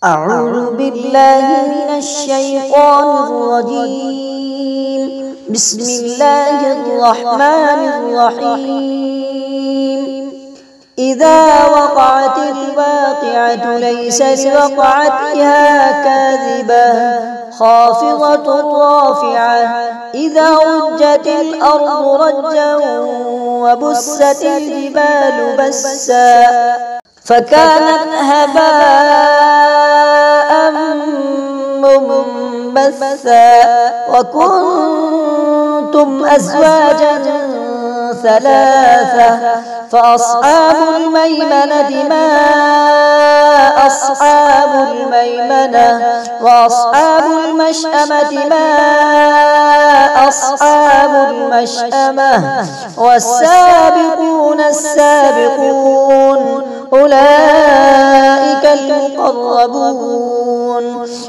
أعوذ بالله من الشيطان الرجيم. بسم الله الرحمن الرحيم. إذا وقعت الواقعة ليس لوقعتها كاذبة خافضة رافعة إذا رجت الأرض رجا وبست الجبال بسا فكانت هباء منبثا وكنتم أزواجا ثلاثة فأصحاب الميمنة ما أصحاب الميمنة وأصحاب المشأمة ما أصحاب المشأمة والسابقون السابقون أولئك المقربون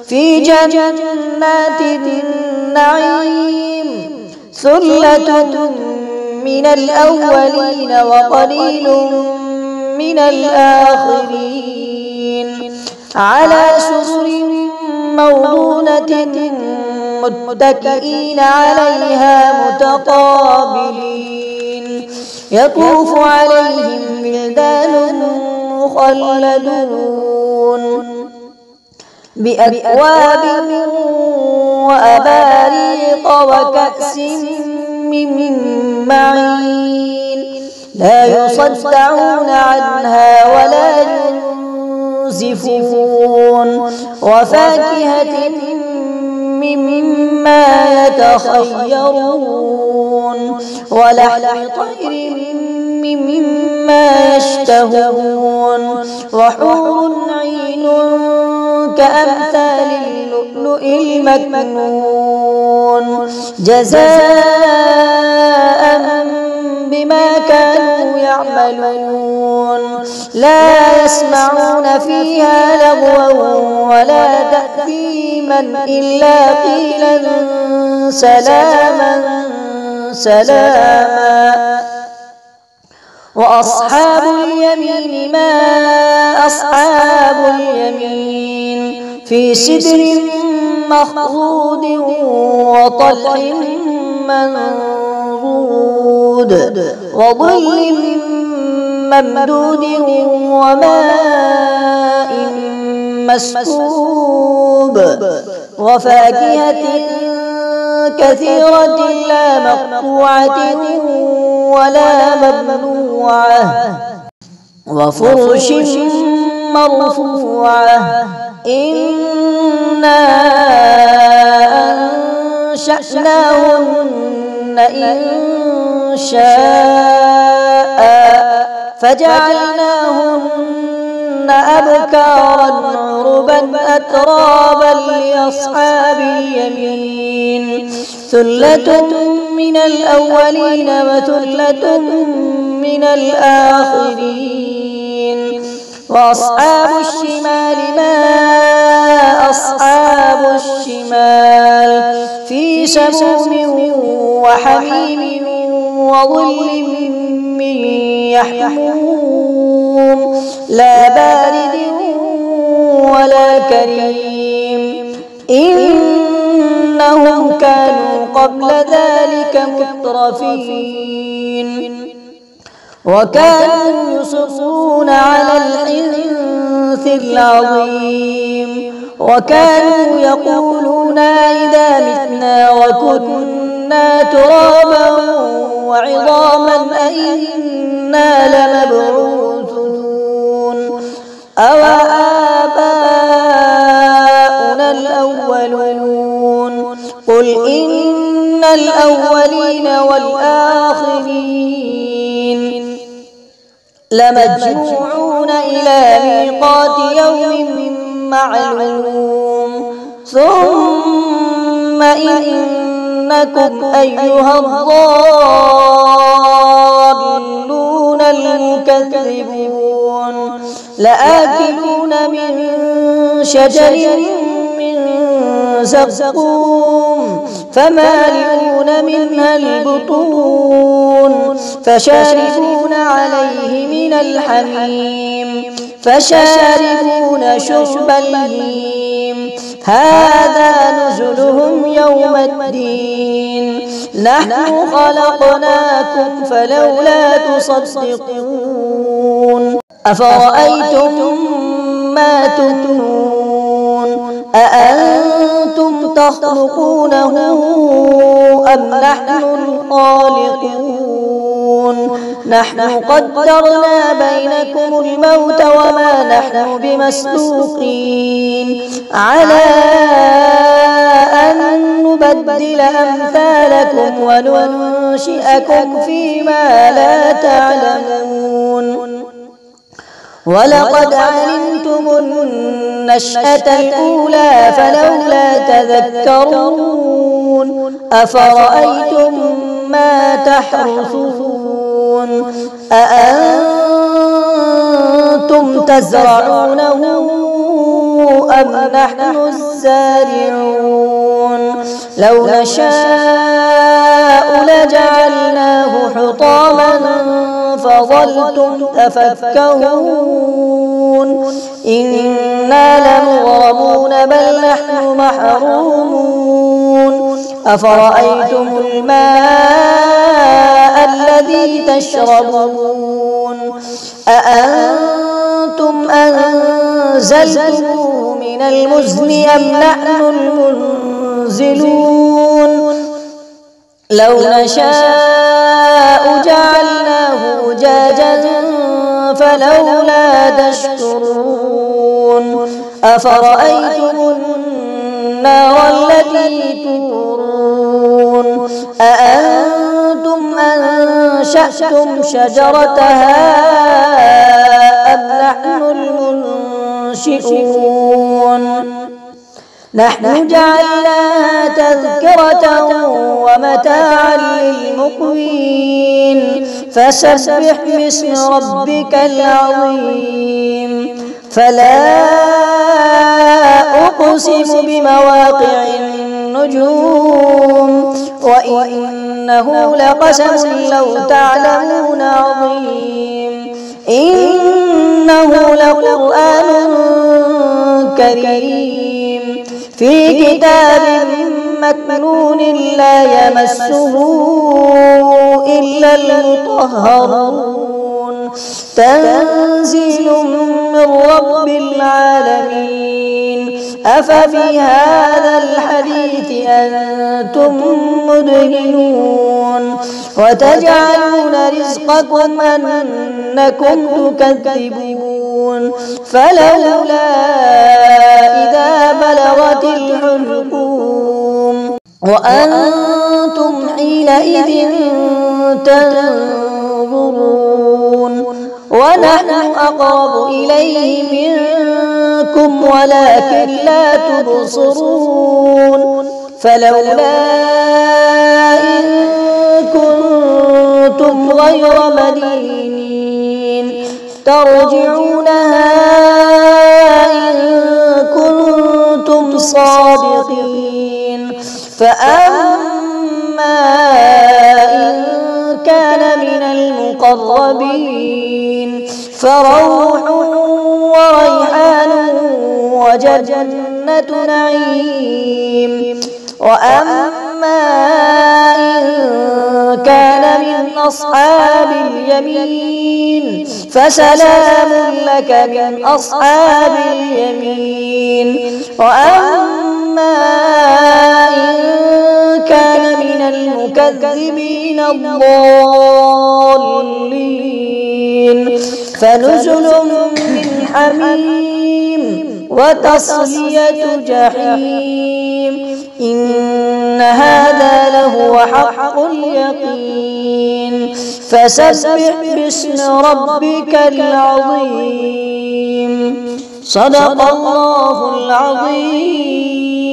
في جنات النعيم ثلة من الأولين وقليل من الآخرين على سرر موضونة متكئين عليها متقابلين يطوف عليهم ولدان مخلدون بأكواب وأباريق وكأس من معين لا يصدعون عنها ولا ينزفون وفاكهة مما يتخيرون ولحم طير مما يشتهون وحور عين كأمثال اللؤلؤ المكنون جزاء بما كانوا يعملون لا يسمعون فيها لغوا ولا تأثيما إلا قيلا سلاما سلاما وأصحاب اليمين ما أصحاب اليمين في سدر مخضود وطلح منضود وظل ممدود وماء مسكوب وفاكهة كثيرة لا مقطوعة ولا ممنوعة وفرش مرفوعة إنا أنشأناهن إنشاء فجعلناهن أبكارا عربا أترابا لأصحاب اليمين ثلة من الأولين وثلة من الآخرين وأصحاب الشمال ما أصحاب الشمال في سموم وحميم وظل من يحموم لا بارد ولا كريم إنهم كانوا قبل ذلك مترفين وكانوا يصرون على الحنث العظيم وكانوا يقولون إذا متنا وكنا ترابا وعظاما أئنا لمبعوثون أوآباؤنا الأولون قل إن الأولين والآخرين لمجموعون إلى ميقات يوم معلوم ثم إنكم أيها الضالون المكذبون لآكلون من شجر من زقوم فمالئون منها البطون فشاربون عليه من الحميم فشاربون شرب الهيم هذا نزلهم يوم الدين نحن خلقناكم فلولا تصدقون أفرأيتم ما تمنون أأنتم تخلقونه أم نحن الخالقون نحن قدرنا بينكم الموت وما نحن بمسبوقين على أن نبدل أمثالكم وننشئكم فيما لا تعلمون ولقد علمتم النشأة الأولى فلولا تذكرون أفرأيتم ما تحرثون أأنتم تزرعونه أم نحن الزارعون لو نشاء لجعلناه حطاما فظلتم تفكهون إنا لمغرمون بل نحن محرومون أفرأيتم الماء الذي تشربون أأنتم أنزلتموه من المزن أم نحن المنزلون لو نشاء جعلناه أجاجا فلولا تشكرون أفرأيتم النار التي تورون أأنتم أنشأتم شجرتها أم نحن المنشئون نحن جعلناها تذكرة ومتاعا للمقوين فسبح باسم ربك العظيم فلا أقسم بمواقع النجوم وإنه لقسم لو تعلمون عظيم إنه لقرآن كريم في كتاب مكنون لا يمسه إلا المطهرون تنزيل من رب العالمين أفبهذا الحديث أنتم مدهنون وتجعلون رزقكم أنكم تكذبون فلولا إذا بلغت الحلقوم وأنتم حينئذ تنظرون ونحن أقرب إليه منكم ولكن لا تبصرون فلولا إن كنتم غير مدينين ترجعونها إن كنتم صادقين فأما إن كان من المقربين فروح وريحان وجنة نعيم وأما إن كان من أصحاب اليمين فسلام لك من أصحاب اليمين وأما إن كان من المكذبين الضالين فنزل من حميم وتصلية جحيم إن هذا لهو حق اليقين فسبح باسم ربك العظيم صدق الله العظيم.